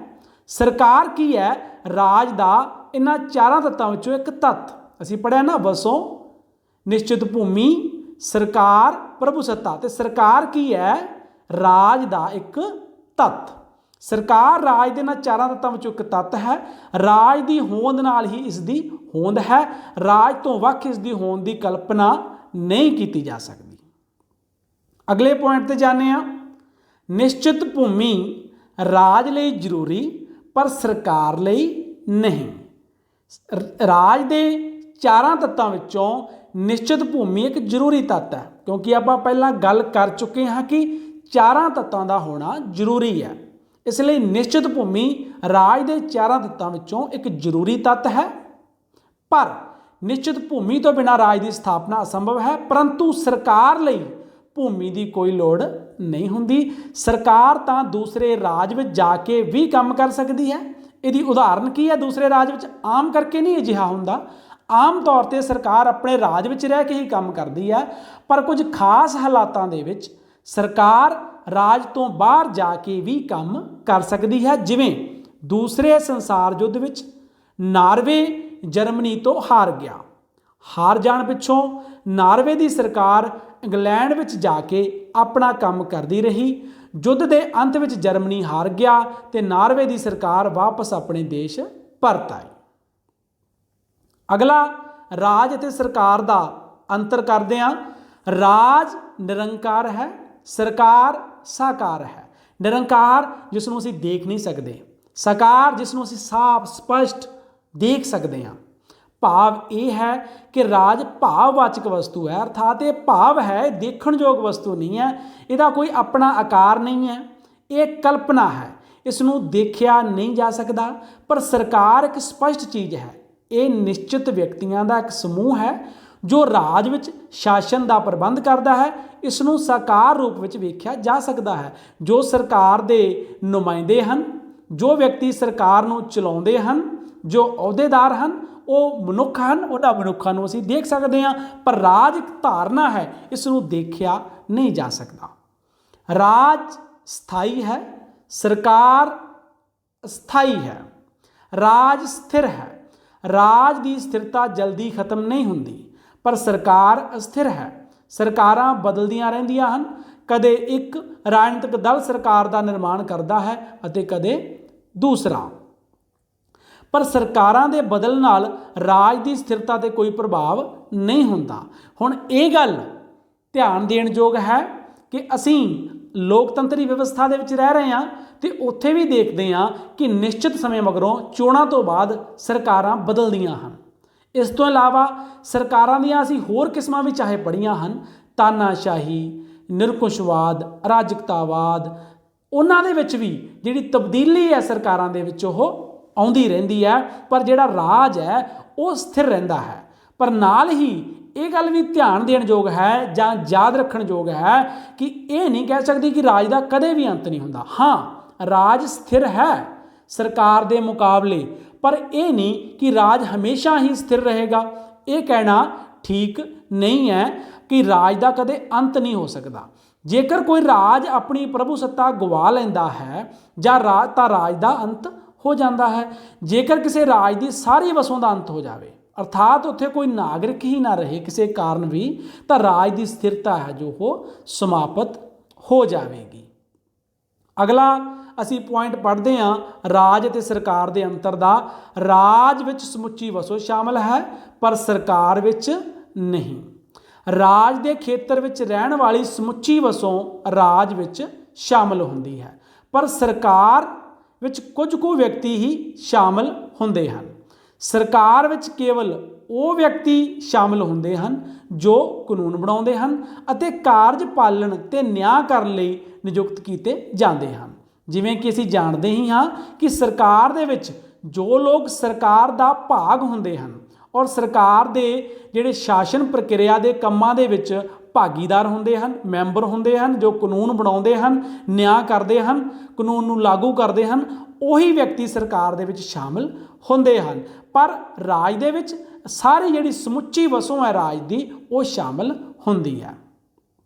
ਸਰਕਾਰ ਕੀ ਹੈ? ਰਾਜ ਦਾ ਇਹਨਾਂ 4 ਤੱਤਾਂ ਵਿੱਚੋਂ ਇੱਕ ਤੱਤ। ਅਸੀਂ ਪੜ੍ਹਿਆ ਨਾ, ਵਸੋਂ, ਨਿਸ਼ਚਿਤ ਭੂਮੀ, ਸਰਕਾਰ, ਪ੍ਰਭੂਸੱਤਾ। ਤੇ ਸਰਕਾਰ ਕੀ ਹੈ? ਰਾਜ ਦਾ ਇੱਕ ਤੱਤ। ਸਰਕਾਰ ਰਾਜ ਦੇ ਨਾਲ 4 ਤੱਤਾਂ ਵਿੱਚੋਂ ਇੱਕ ਤੱਤ ਹੈ। ਰਾਜ ਦੀ ਹੋਂਦ ਨਾਲ ਹੀ ਇਸ ਦੀ ਹੋਂਦ ਹੈ। ਰਾਜ ਤੋਂ ਵੱਖ ਇਸ ਦੀ ਹੋਂਦ ਦੀ ਕਲਪਨਾ ਨਹੀਂ ਕੀਤੀ ਜਾ ਸਕਦੀ। ਅਗਲੇ ਪੁਆਇੰਟ ਤੇ ਜਾਂਦੇ ਹਾਂ। ਨਿਸ਼ਚਿਤ ਭੂਮੀ ਰਾਜ ਲਈ ਜ਼ਰੂਰੀ ਪਰ ਸਰਕਾਰ ਲਈ ਨਹੀਂ। ਰਾਜ ਦੇ 4 ਤੱਤਾਂ ਵਿੱਚੋਂ ਨਿਸ਼ਚਿਤ ਭੂਮੀ ਇੱਕ ਜ਼ਰੂਰੀ ਤੱਤ ਹੈ, ਕਿਉਂਕਿ ਆਪਾਂ ਪਹਿਲਾਂ ਗੱਲ ਕਰ ਚੁੱਕੇ ਹਾਂ ਕਿ 4 ਤੱਤਾਂ ਦਾ ਹੋਣਾ ਜ਼ਰੂਰੀ ਹੈ। ਇਸ ਲਈ ਨਿਸ਼ਚਿਤ ਭੂਮੀ ਰਾਜ ਦੇ 4 ਤੱਤਾਂ ਵਿੱਚੋਂ ਇੱਕ ਜ਼ਰੂਰੀ ਤੱਤ ਹੈ। ਪਰ ਨਿਸ਼ਚਿਤ ਭੂਮੀ ਤੋਂ ਬਿਨਾਂ ਰਾਜ ਦੀ ਸਥਾਪਨਾ ਅਸੰਭਵ ਹੈ। ਪਰੰਤੂ ਸਰਕਾਰ ਲਈ ਭੂਮੀ ਦੀ ਕੋਈ ਲੋੜ ਨਹੀਂ ਹੁੰਦੀ। ਸਰਕਾਰ ਤਾਂ ਦੂਸਰੇ ਰਾਜ ਵਿੱਚ ਜਾ ਕੇ ਵੀ ਕੰਮ ਕਰ ਸਕਦੀ ਹੈ। ਇਹਦੀ ਉਦਾਹਰਨ ਕੀ ਹੈ? ਦੂਸਰੇ ਰਾਜ ਵਿੱਚ ਆਮ ਕਰਕੇ ਨਹੀਂ ਅਜਿਹਾ ਹੁੰਦਾ। ਆਮ ਤੌਰ 'ਤੇ ਸਰਕਾਰ ਆਪਣੇ ਰਾਜ ਵਿੱਚ ਰਹਿ ਕੇ ਹੀ ਕੰਮ ਕਰਦੀ ਹੈ, ਪਰ ਕੁਝ ਖਾਸ ਹਾਲਾਤਾਂ ਦੇ ਵਿੱਚ ਸਰਕਾਰ ਰਾਜ ਤੋਂ ਬਾਹਰ ਜਾ ਕੇ ਵੀ ਕੰਮ ਕਰ ਸਕਦੀ ਹੈ। ਜਿਵੇਂ ਦੂਸਰੇ ਸੰਸਾਰ ਯੁੱਧ ਵਿੱਚ ਨਾਰਵੇ ਜਰਮਨੀ ਤੋਂ ਹਾਰ ਗਿਆ। ਹਾਰ ਜਾਣ ਪਿੱਛੋਂ ਨਾਰਵੇ ਦੀ ਸਰਕਾਰ ਇੰਗਲੈਂਡ ਵਿੱਚ ਜਾ ਕੇ ਆਪਣਾ ਕੰਮ ਕਰਦੀ ਰਹੀ। ਯੁੱਧ ਦੇ ਅੰਤ ਵਿੱਚ ਜਰਮਨੀ ਹਾਰ ਗਿਆ ਤੇ ਨਾਰਵੇ ਦੀ ਸਰਕਾਰ ਵਾਪਸ ਆਪਣੇ ਦੇਸ਼ ਪਰਤ ਆਈ। ਅਗਲਾ ਰਾਜ ਅਤੇ ਸਰਕਾਰ ਦਾ ਅੰਤਰ ਕਰਦੇ ਹਾਂ। ਰਾਜ ਨਿਰੰਕਾਰ ਹੈ, ਸਰਕਾਰ ਸਾਕਾਰ ਹੈ। ਨਿਰੰਕਾਰ ਜਿਸ ਨੂੰ ਅਸੀਂ ਦੇਖ ਨਹੀਂ ਸਕਦੇ, ਸਾਕਾਰ ਜਿਸ ਨੂੰ ਅਸੀਂ ਸਾਫ਼ ਸਪਸ਼ਟ ਦੇਖ ਸਕਦੇ ਹਾਂ। ਭਾਵ ਇਹ ਹੈ ਕਿ ਰਾਜ ਭਾਵਵਾਚਕ ਵਸਤੂ ਹੈ, ਅਰਥਾਤ ਇਹ ਭਾਵ ਹੈ, ਦੇਖਣਯੋਗ ਵਸਤੂ ਨਹੀਂ ਹੈ। ਇਹਦਾ ਕੋਈ ਆਪਣਾ ਆਕਾਰ ਨਹੀਂ ਹੈ, ਇਹ ਕਲਪਨਾ ਹੈ, ਇਸ ਨੂੰ ਦੇਖਿਆ ਨਹੀਂ ਜਾ ਸਕਦਾ। ਪਰ ਸਰਕਾਰ ਇੱਕ ਸਪਸ਼ਟ ਚੀਜ਼ ਹੈ, ਇਹ ਨਿਸ਼ਚਿਤ ਵਿਅਕਤੀਆਂ ਦਾ ਇੱਕ ਸਮੂਹ ਹੈ ਜੋ ਰਾਜ ਵਿੱਚ ਸ਼ਾਸਨ ਦਾ ਪ੍ਰਬੰਧ ਕਰਦਾ ਹੈ। ਇਸ ਨੂੰ ਸਾਕਾਰ ਰੂਪ ਵਿੱਚ ਵੇਖਿਆ ਜਾ ਸਕਦਾ ਹੈ। ਜੋ ਸਰਕਾਰ ਦੇ ਨੁਮਾਇੰਦੇ ਹਨ, ਜੋ ਵਿਅਕਤੀ ਸਰਕਾਰ ਨੂੰ ਚਲਾਉਂਦੇ ਹਨ, ਜੋ ਅਹੁਦੇਦਾਰ ਹਨ, ਉਹ ਮਨੁੱਖ ਹਨ। ਉਹਨਾਂ ਮਨੁੱਖਾਂ ਨੂੰ ਅਸੀਂ ਦੇਖ ਸਕਦੇ ਹਾਂ, ਪਰ ਰਾਜ ਇੱਕ ਧਾਰਨਾ ਹੈ, ਇਸ ਨੂੰ ਦੇਖਿਆ ਨਹੀਂ ਜਾ ਸਕਦਾ। ਰਾਜ ਸਥਾਈ ਹੈ, ਸਰਕਾਰ ਅਸਥਾਈ ਹੈ। ਰਾਜ ਸਥਿਰ ਹੈ, ਰਾਜ ਦੀ ਸਥਿਰਤਾ ਜਲਦੀ ਖਤਮ ਨਹੀਂ ਹੁੰਦੀ, ਪਰ ਸਰਕਾਰ ਅਸਥਿਰ ਹੈ। ਸਰਕਾਰਾਂ ਬਦਲਦੀਆਂ ਰਹਿੰਦੀਆਂ ਹਨ, ਕਦੇ ਇੱਕ ਰਾਜਨੀਤਿਕ ਦਲ ਸਰਕਾਰ ਦਾ ਨਿਰਮਾਣ ਕਰਦਾ ਹੈ ਅਤੇ ਕਦੇ ਦੂਸਰਾ। ਪਰ ਸਰਕਾਰਾਂ ਦੇ ਬਦਲਣ ਨਾਲ ਰਾਜ ਦੀ ਸਥਿਰਤਾ 'ਤੇ ਕੋਈ ਪ੍ਰਭਾਵ ਨਹੀਂ ਹੁੰਦਾ। ਹੁਣ ਇਹ ਗੱਲ ਧਿਆਨ ਦੇਣ ਯੋਗ ਹੈ ਕਿ ਅਸੀਂ ਲੋਕਤੰਤਰੀ ਵਿਵਸਥਾ ਦੇ ਵਿੱਚ ਰਹਿ ਰਹੇ ਹਾਂ ਤੇ ਉੱਥੇ ਵੀ ਦੇਖਦੇ ਹਾਂ ਕਿ ਨਿਸ਼ਚਿਤ ਸਮੇਂ ਮਗਰੋਂ ਚੋਣਾਂ ਤੋਂ ਬਾਅਦ ਸਰਕਾਰਾਂ ਬਦਲਦੀਆਂ ਹਨ। ਇਸ ਤੋਂ ਇਲਾਵਾ ਸਰਕਾਰਾਂ ਦੀਆਂ ਅਸੀਂ ਹੋਰ ਕਿਸਮਾਂ ਵੀ ਚਾਹੇ ਪੜ੍ਹੀਆਂ ਹਨ, ਤਾਨਾਸ਼ਾਹੀ, ਨਿਰੰਕੁਸ਼ਵਾਦ, ਅਰਾਜਕਤਾਵਾਦ, ਉਹਨਾਂ ਦੇ ਵਿੱਚ ਵੀ ਜਿਹੜੀ ਤਬਦੀਲੀ ਹੈ ਸਰਕਾਰਾਂ ਦੇ ਵਿੱਚ ਉਹ ਆਉਂਦੀ ਰਹਿੰਦੀ ਹੈ, ਪਰ ਜਿਹੜਾ ਰਾਜ ਹੈ ਉਹ ਸਥਿਰ ਰਹਿੰਦਾ ਹੈ। ਪਰ ਨਾਲ ਹੀ ਇਹ ਗੱਲ ਵੀ ਧਿਆਨ ਦੇਣ ਯੋਗ ਹੈ ਜਾਂ ਯਾਦ ਰੱਖਣ ਯੋਗ ਹੈ ਕਿ ਇਹ ਨਹੀਂ ਕਹਿ ਸਕਦੀ ਕਿ ਰਾਜ ਦਾ ਕਦੇ ਵੀ ਅੰਤ ਨਹੀਂ ਹੁੰਦਾ। ਹਾਂ, ਰਾਜ ਸਥਿਰ ਹੈ ਸਰਕਾਰ ਦੇ ਮੁਕਾਬਲੇ, ਪਰ ਇਹ ਨਹੀਂ ਕਿ ਰਾਜ ਹਮੇਸ਼ਾ ਹੀ ਸਥਿਰ ਰਹੇਗਾ। ਇਹ ਕਹਿਣਾ ਠੀਕ ਨਹੀਂ ਹੈ ਕਿ ਰਾਜ ਦਾ ਕਦੇ ਅੰਤ ਨਹੀਂ ਹੋ ਸਕਦਾ। ਜੇਕਰ ਕੋਈ ਰਾਜ ਆਪਣੀ ਪ੍ਰਭੂਸੱਤਾ ਗਵਾ ਲੈਂਦਾ ਹੈ ਜਾਂ ਤਾਂ ਰਾਜ ਦਾ ਅੰਤ ਹੋ ਜਾਂਦਾ ਹੈ। ਜੇਕਰ ਕਿਸੇ ਰਾਜ ਦੀ ਸਾਰੀ ਵਸੋਂ ਦਾ ਅੰਤ ਹੋ ਜਾਵੇ, ਅਰਥਾਤ ਉੱਥੇ ਕੋਈ ਨਾਗਰਿਕ ਹੀ ਨਾ ਰਹੇ ਕਿਸੇ ਕਾਰਨ ਵੀ, ਤਾਂ ਰਾਜ ਦੀ ਸਥਿਰਤਾ ਹੈ ਜੋ ਉਹ ਸਮਾਪਤ ਹੋ ਜਾਵੇਗੀ। ਅਗਲਾ ਅਸੀਂ ਪੁਆਇੰਟ ਪੜ੍ਹਦੇ ਹਾਂ ਰਾਜ ਅਤੇ ਸਰਕਾਰ ਦੇ ਅੰਤਰ ਦਾ। ਰਾਜ ਵਿੱਚ ਸਮੁੱਚੀ ਵਸੋਂ ਸ਼ਾਮਲ ਹੈ, ਪਰ ਸਰਕਾਰ ਵਿੱਚ ਨਹੀਂ। ਰਾਜ ਦੇ ਖੇਤਰ ਵਿੱਚ ਰਹਿਣ ਵਾਲੀ ਸਮੁੱਚੀ ਵਸੋਂ ਰਾਜ ਵਿੱਚ ਸ਼ਾਮਲ ਹੁੰਦੀ ਹੈ, ਪਰ ਸਰਕਾਰ ਵਿੱਚ ਕੁਝ ਕੁ ਵਿਅਕਤੀ ਹੀ ਸ਼ਾਮਲ ਹੁੰਦੇ ਹਨ। ਸਰਕਾਰ ਵਿੱਚ ਕੇਵਲ ਉਹ ਵਿਅਕਤੀ ਸ਼ਾਮਲ ਹੁੰਦੇ ਹਨ ਜੋ ਕਾਨੂੰਨ ਬਣਾਉਂਦੇ ਹਨ ਅਤੇ ਕਾਰਜ ਪਾਲਣ ਤੇ ਨਿਆਂ ਕਰਨ ਲਈ ਨਿਯੁਕਤ ਕੀਤੇ ਜਾਂਦੇ ਹਨ। ਜਿਵੇਂ ਕਿ ਅਸੀਂ ਜਾਣਦੇ ਹੀ ਹਾਂ ਕਿ ਸਰਕਾਰ ਦੇ ਵਿੱਚ ਜੋ ਲੋਕ ਸਰਕਾਰ ਦਾ ਭਾਗ ਹੁੰਦੇ ਹਨ ਔਰ ਸਰਕਾਰ ਦੇ ਜਿਹੜੇ ਸ਼ਾਸਨ ਪ੍ਰਕਿਰਿਆ ਦੇ ਕੰਮਾਂ ਦੇ ਵਿੱਚ ਭਾਗੀਦਾਰ ਹੁੰਦੇ ਹਨ, ਮੈਂਬਰ ਹੁੰਦੇ ਹਨ, ਜੋ ਕਾਨੂੰਨ ਬਣਾਉਂਦੇ ਹਨ, ਨਿਆਂ ਕਰਦੇ ਹਨ, ਕਾਨੂੰਨ ਨੂੰ ਲਾਗੂ ਕਰਦੇ ਹਨ, ਉਹੀ ਵਿਅਕਤੀ ਸਰਕਾਰ ਦੇ ਵਿੱਚ ਸ਼ਾਮਲ ਹੁੰਦੇ ਹਨ। ਪਰ ਰਾਜ ਦੇ ਵਿੱਚ ਸਾਰੀ ਜਿਹੜੀ ਸਮੁੱਚੀ ਵਸੋਂ ਹੈ ਰਾਜ ਦੀ ਉਹ ਸ਼ਾਮਲ ਹੁੰਦੀ ਹੈ।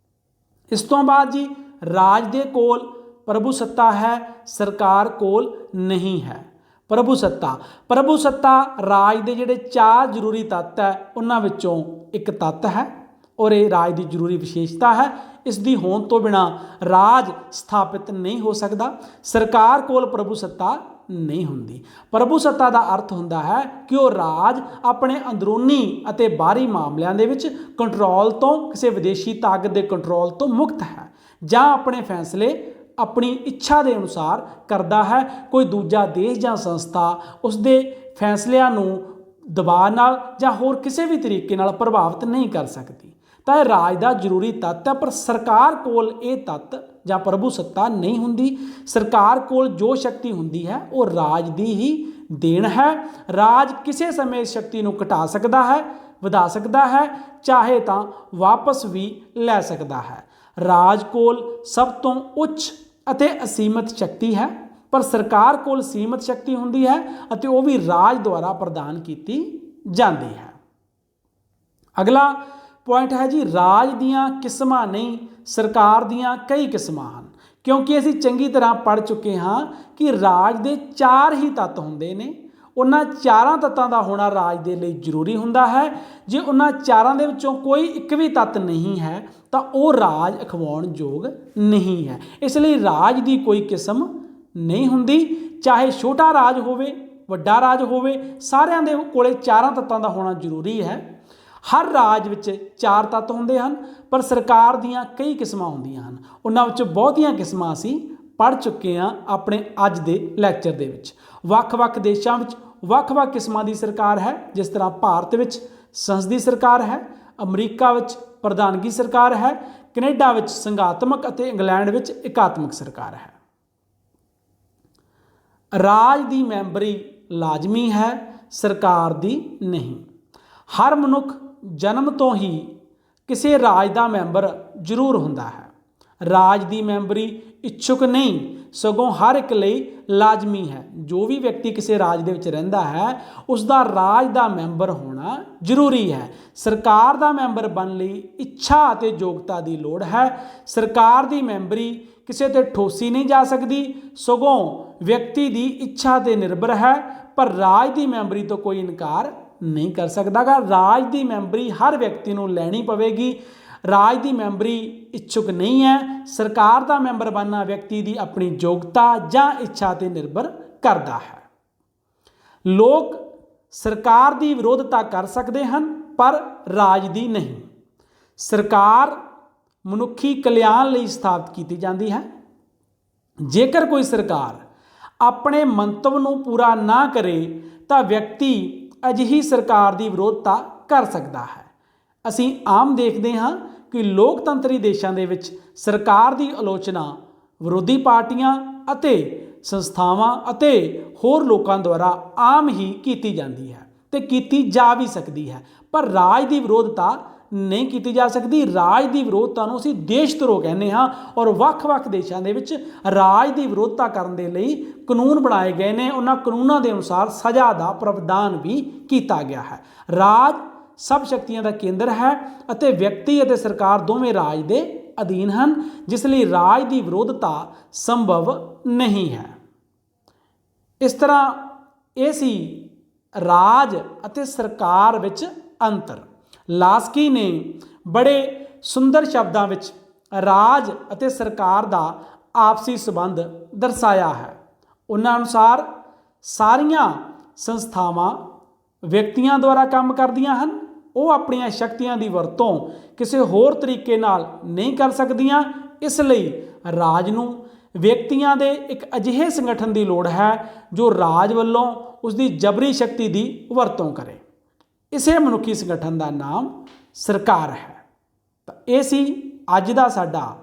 ਇਸ ਤੋਂ ਬਾਅਦ ਜੀ ਰਾਜ ਦੇ ਕੋਲ ਪ੍ਰਭੂਸੱਤਾ ਹੈ, ਸਰਕਾਰ ਕੋਲ ਨਹੀਂ ਹੈ। ਪ੍ਰਭੂਸੱਤਾ ਰਾਜ ਦੇ ਜਿਹੜੇ 4 ਜ਼ਰੂਰੀ ਤੱਤ ਹੈ ਉਹਨਾਂ ਵਿੱਚੋਂ ਇੱਕ ਤੱਤ ਹੈ ਔਰ ਇਹ ਰਾਜ ਦੀ ਜ਼ਰੂਰੀ ਵਿਸ਼ੇਸ਼ਤਾ ਹੈ। ਇਸ ਦੀ ਹੋਣ ਤੋਂ ਬਿਨਾਂ ਰਾਜ ਸਥਾਪਿਤ ਨਹੀਂ ਹੋ ਸਕਦਾ। ਸਰਕਾਰ ਕੋਲ ਪ੍ਰਭੂਸੱਤਾ ਨਹੀਂ ਹੁੰਦੀ। ਪ੍ਰਭੂਸੱਤਾ ਦਾ ਅਰਥ ਹੁੰਦਾ ਹੈ ਕਿ ਉਹ ਰਾਜ ਆਪਣੇ ਅੰਦਰੂਨੀ ਅਤੇ ਬਾਹਰੀ ਮਾਮਲਿਆਂ ਦੇ ਵਿੱਚ ਕੰਟਰੋਲ ਤੋਂ, ਕਿਸੇ ਵਿਦੇਸ਼ੀ ਤਾਕਤ ਦੇ ਕੰਟਰੋਲ ਤੋਂ ਮੁਕਤ ਹੈ ਜਾਂ ਆਪਣੇ ਫੈਸਲੇ ਆਪਣੀ ਇੱਛਾ ਦੇ ਅਨੁਸਾਰ ਕਰਦਾ ਹੈ। ਕੋਈ ਦੂਜਾ ਦੇਸ਼ ਜਾਂ ਸੰਸਥਾ ਉਸ ਦੇ ਫੈਸਲਿਆਂ ਨੂੰ ਦਬਾਅ ਨਾਲ ਜਾਂ ਹੋਰ ਕਿਸੇ ਵੀ ਤਰੀਕੇ ਨਾਲ ਪ੍ਰਭਾਵਿਤ ਨਹੀਂ ਕਰ ਸਕਦੀ। ਤਾਂ ਇਹ ਰਾਜ ਦਾ ਜ਼ਰੂਰੀ ਤੱਤ ਹੈ, ਪਰ ਸਰਕਾਰ ਕੋਲ ਇਹ ਤੱਤ ਜਾਂ ਪ੍ਰਭੂਸੱਤਾ ਨਹੀਂ ਹੁੰਦੀ। ਸਰਕਾਰ ਕੋਲ ਜੋ ਸ਼ਕਤੀ ਹੁੰਦੀ ਹੈ ਉਹ ਰਾਜ ਦੀ ਹੀ ਦੇਣ ਹੈ। ਰਾਜ ਕਿਸੇ ਸਮੇਂ ਇਸ ਸ਼ਕਤੀ ਨੂੰ ਘਟਾ ਸਕਦਾ ਹੈ, ਵਧਾ ਸਕਦਾ ਹੈ, ਚਾਹੇ ਤਾਂ ਵਾਪਸ ਵੀ ਲੈ ਸਕਦਾ ਹੈ। ਰਾਜ ਕੋਲ ਸਭ ਤੋਂ ਉੱਚ ਅਤੇ ਅਸੀਮਤ ਸ਼ਕਤੀ ਹੈ, ਪਰ ਸਰਕਾਰ ਕੋਲ ਸੀਮਤ ਸ਼ਕਤੀ ਹੁੰਦੀ ਹੈ ਅਤੇ ਉਹ ਵੀ ਰਾਜ ਦੁਆਰਾ ਪ੍ਰਦਾਨ ਕੀਤੀ ਜਾਂਦੀ ਹੈ। ਅਗਲਾ ਪੁਆਇੰਟ ਹੈ ਜੀ ਰਾਜ ਦੀਆਂ ਕਿਸਮਾਂ ਨਹੀਂ, ਸਰਕਾਰ ਦੀਆਂ ਕਈ ਕਿਸਮਾਂ ਹਨ। ਕਿਉਂਕਿ ਅਸੀਂ ਚੰਗੀ ਤਰ੍ਹਾਂ ਪੜ੍ਹ ਚੁੱਕੇ ਹਾਂ ਕਿ ਰਾਜ ਦੇ 4 ਹੀ ਤੱਤ ਹੁੰਦੇ ਨੇ। ਉਹਨਾਂ 4 ਤੱਤਾਂ ਦਾ ਹੋਣਾ ਰਾਜ ਦੇ ਲਈ ਜ਼ਰੂਰੀ ਹੁੰਦਾ ਹੈ। ਜੇ ਉਹਨਾਂ 4 ਦੇ ਵਿੱਚੋਂ ਕੋਈ ਇੱਕ ਵੀ ਤੱਤ ਨਹੀਂ ਹੈ ਤਾਂ ਉਹ ਰਾਜ ਅਖਵਾਉਣ ਯੋਗ ਨਹੀਂ ਹੈ। ਇਸ ਲਈ ਰਾਜ ਦੀ ਕੋਈ ਕਿਸਮ ਨਹੀਂ ਹੁੰਦੀ, ਚਾਹੇ ਛੋਟਾ ਰਾਜ ਹੋਵੇ, ਵੱਡਾ ਰਾਜ ਹੋਵੇ, ਸਾਰਿਆਂ ਦੇ ਕੋਲੇ 4 ਤੱਤਾਂ ਦਾ ਹੋਣਾ ਜ਼ਰੂਰੀ ਹੈ। ਹਰ ਰਾਜ ਵਿੱਚ 4 ਤੱਤ ਹੁੰਦੇ ਹਨ, ਪਰ ਸਰਕਾਰ ਦੀਆਂ ਕਈ ਕਿਸਮਾਂ ਹੁੰਦੀਆਂ ਹਨ। ਉਹਨਾਂ ਵਿੱਚ ਬਹੁਤੀਆਂ ਕਿਸਮਾਂ ਅਸੀਂ ਪੜ੍ਹ ਚੁੱਕੇ ਹਾਂ ਆਪਣੇ ਅੱਜ ਦੇ ਲੈਕਚਰ ਦੇ ਵਿੱਚ। ਵੱਖ-ਵੱਖ ਦੇਸ਼ਾਂ ਵਿੱਚ ਵੱਖ-ਵੱਖ ਕਿਸਮਾਂ ਦੀ ਸਰਕਾਰ ਹੈ। ਜਿਸ ਤਰ੍ਹਾਂ ਭਾਰਤ ਵਿੱਚ ਸੰਸਦੀ ਸਰਕਾਰ ਹੈ, ਅਮਰੀਕਾ ਵਿੱਚ ਪ੍ਰਧਾਨਗੀ ਸਰਕਾਰ ਹੈ, ਕੈਨੇਡਾ ਵਿੱਚ ਸੰਘਾਤਮਕ ਅਤੇ ਇੰਗਲੈਂਡ ਵਿੱਚ ਇਕਾਤਮਕ ਸਰਕਾਰ ਹੈ। ਰਾਜ ਦੀ ਮੈਂਬਰੀ ਲਾਜ਼ਮੀ ਹੈ, ਸਰਕਾਰ ਦੀ ਨਹੀਂ। ਹਰ ਮਨੁੱਖ ਜਨਮ ਤੋਂ ਹੀ ਕਿਸੇ ਰਾਜ ਦਾ ਮੈਂਬਰ ਜ਼ਰੂਰ ਹੁੰਦਾ ਹੈ। ਰਾਜ ਦੀ ਮੈਂਬਰੀ ਇੱਛੁਕ ਨਹੀਂ, ਸਗੋਂ ਹਰ ਇੱਕ ਲਈ ਲਾਜ਼ਮੀ ਹੈ। ਜੋ ਵੀ ਵਿਅਕਤੀ ਕਿਸੇ ਰਾਜ ਦੇ ਵਿੱਚ ਰਹਿੰਦਾ ਹੈ ਉਸ ਦਾ ਰਾਜ ਦਾ ਮੈਂਬਰ ਹੋਣਾ ਜ਼ਰੂਰੀ ਹੈ। ਸਰਕਾਰ ਦਾ ਮੈਂਬਰ ਬਣਨ ਲਈ ਇੱਛਾ ਅਤੇ ਯੋਗਤਾ ਦੀ ਲੋੜ ਹੈ। ਸਰਕਾਰ ਦੀ ਮੈਂਬਰੀ ਕਿਸੇ ਤੇ ਠੋਸੀ ਨਹੀਂ ਜਾ ਸਕਦੀ, ਸਗੋਂ ਵਿਅਕਤੀ ਦੀ ਇੱਛਾ ਤੇ ਨਿਰਭਰ ਹੈ। ਪਰ ਰਾਜ ਦੀ ਮੈਂਬਰੀ ਤੋਂ ਕੋਈ ਇਨਕਾਰ ਨਹੀਂ ਕਰ ਸਕਦਾਗਾ। ਰਾਜ ਦੀ ਮੈਂਬਰੀ ਹਰ ਵਿਅਕਤੀ ਨੂੰ ਲੈਣੀ ਪਵੇਗੀ। ਰਾਜ ਦੀ ਮੈਂਬਰੀ ਇੱਛੁਕ ਨਹੀਂ ਹੈ। ਸਰਕਾਰ ਦਾ ਮੈਂਬਰ ਬਣਨਾ ਵਿਅਕਤੀ ਦੀ ਆਪਣੀ ਯੋਗਤਾ ਜਾਂ ਇੱਛਾ ਤੇ ਨਿਰਭਰ ਕਰਦਾ ਹੈ। ਲੋਕ ਸਰਕਾਰ ਦੀ ਵਿਰੋਧਤਾ ਕਰ ਸਕਦੇ ਹਨ ਪਰ ਰਾਜ ਦੀ ਨਹੀਂ। ਸਰਕਾਰ ਮਨੁੱਖੀ ਕਲਿਆਣ ਲਈ ਸਥਾਪਿਤ ਕੀਤੀ ਜਾਂਦੀ ਹੈ। ਜੇਕਰ ਕੋਈ ਸਰਕਾਰ ਆਪਣੇ ਮੰਤਵ ਨੂੰ ਪੂਰਾ ਨਾ ਕਰੇ ਤਾਂ ਵਿਅਕਤੀ ਅਜਿਹੀ ਸਰਕਾਰ ਦੀ ਵਿਰੋਧਤਾ ਕਰ ਸਕਦਾ ਹੈ। ਅਸੀਂ ਆਮ ਦੇਖਦੇ ਹਾਂ ਕਿ ਲੋਕਤੰਤਰੀ ਦੇਸ਼ਾਂ ਦੇ ਵਿੱਚ ਸਰਕਾਰ ਦੀ ਆਲੋਚਨਾ ਵਿਰੋਧੀ ਪਾਰਟੀਆਂ ਅਤੇ ਸੰਸਥਾਵਾਂ ਅਤੇ ਹੋਰ ਲੋਕਾਂ ਦੁਆਰਾ ਆਮ ਹੀ ਕੀਤੀ ਜਾਂਦੀ ਹੈ ਤੇ ਕੀਤੀ ਜਾ ਵੀ ਸਕਦੀ ਹੈ, ਪਰ ਰਾਜ ਦੀ ਵਿਰੋਧਤਾ ਨਹੀਂ ਕੀਤੀ ਜਾ ਸਕਦੀ। ਰਾਜ ਦੀ ਵਿਰੋਧਤਾ ਨੂੰ ਅਸੀਂ ਦੇਸ਼ ਧਰੋਹ ਕਹਿੰਦੇ ਹਾਂ ਔਰ ਵੱਖ-ਵੱਖ ਦੇਸ਼ਾਂ ਦੇ ਵਿੱਚ ਰਾਜ ਦੀ ਵਿਰੋਧਤਾ ਕਰਨ ਦੇ ਲਈ ਕਾਨੂੰਨ ਬਣਾਏ ਗਏ ਨੇ। ਉਹਨਾਂ ਕਾਨੂੰਨਾਂ ਦੇ ਅਨੁਸਾਰ ਸਜ਼ਾ ਦਾ ਪ੍ਰਾਵਧਾਨ ਵੀ ਕੀਤਾ ਗਿਆ ਹੈ। ਰਾਜ ਸਭ ਸ਼ਕਤੀਆਂ ਦਾ ਕੇਂਦਰ ਹੈ ਅਤੇ ਵਿਅਕਤੀ ਅਤੇ ਸਰਕਾਰ ਦੋਵੇਂ ਰਾਜ ਦੇ ਅਧੀਨ ਹਨ, ਜਿਸ ਲਈ ਰਾਜ ਦੀ ਵਿਰੋਧਤਾ ਸੰਭਵ ਨਹੀਂ ਹੈ। ਇਸ ਤਰ੍ਹਾਂ ਇਹ ਸੀ ਰਾਜ ਅਤੇ ਸਰਕਾਰ ਵਿੱਚ ਅੰਤਰ। ਲਾਸਕੀ ਨੇ ਬੜੇ ਸੁੰਦਰ ਸ਼ਬਦਾਂ ਵਿੱਚ ਰਾਜ ਅਤੇ ਸਰਕਾਰ ਦਾ ਆਪਸੀ ਸੰਬੰਧ ਦਰਸਾਇਆ ਹੈ। ਉਹਨਾਂ ਅਨੁਸਾਰ ਸਾਰੀਆਂ ਸੰਸਥਾਵਾਂ ਵਿਅਕਤੀਆਂ ਦੁਆਰਾ ਕੰਮ ਕਰਦੀਆਂ ਹਨ। ਉਹ ਆਪਣੀਆਂ ਸ਼ਕਤੀਆਂ ਦੀ ਵਰਤੋਂ ਕਿਸੇ ਹੋਰ ਤਰੀਕੇ ਨਾਲ ਨਹੀਂ ਕਰ ਸਕਦੀਆਂ। ਇਸ ਲਈ ਰਾਜ ਨੂੰ ਵਿਅਕਤੀਆਂ ਦੇ ਇੱਕ ਅਜਿਹੇ ਸੰਗਠਨ ਦੀ ਲੋੜ ਹੈ ਜੋ ਰਾਜ ਵੱਲੋਂ ਉਸ ਦੀ ਜਬਰੀ ਸ਼ਕਤੀ ਦੀ ਵਰਤੋਂ ਕਰੇ। ਇਸੇ ਮਨੁੱਖੀ ਸੰਗਠਨ ਦਾ ਨਾਮ ਸਰਕਾਰ ਹੈ। ਤਾਂ ਇਹ ਸੀ ਅੱਜ ਦਾ ਸਾਡਾ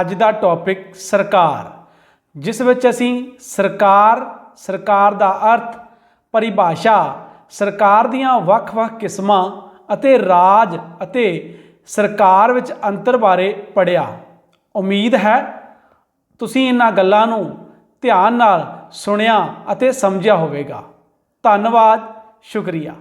ਅੱਜ ਦਾ ਟੌਪਿਕ ਸਰਕਾਰ, ਜਿਸ ਵਿੱਚ ਅਸੀਂ ਸਰਕਾਰ ਦਾ ਅਰਥ, ਪਰਿਭਾਸ਼ਾ, ਸਰਕਾਰ ਦੀਆਂ ਵੱਖ-ਵੱਖ ਕਿਸਮਾਂ ਅਤੇ ਰਾਜ ਅਤੇ ਸਰਕਾਰ ਵਿੱਚ ਅੰਤਰ ਬਾਰੇ ਪੜ੍ਹਿਆ। ਉਮੀਦ ਹੈ ਤੁਸੀਂ ਇਹਨਾਂ ਗੱਲਾਂ ਨੂੰ ਧਿਆਨ ਨਾਲ ਸੁਣਿਆ ਅਤੇ ਸਮਝਿਆ ਹੋਵੇਗਾ। ਧੰਨਵਾਦ, ਸ਼ੁਕਰੀਆ।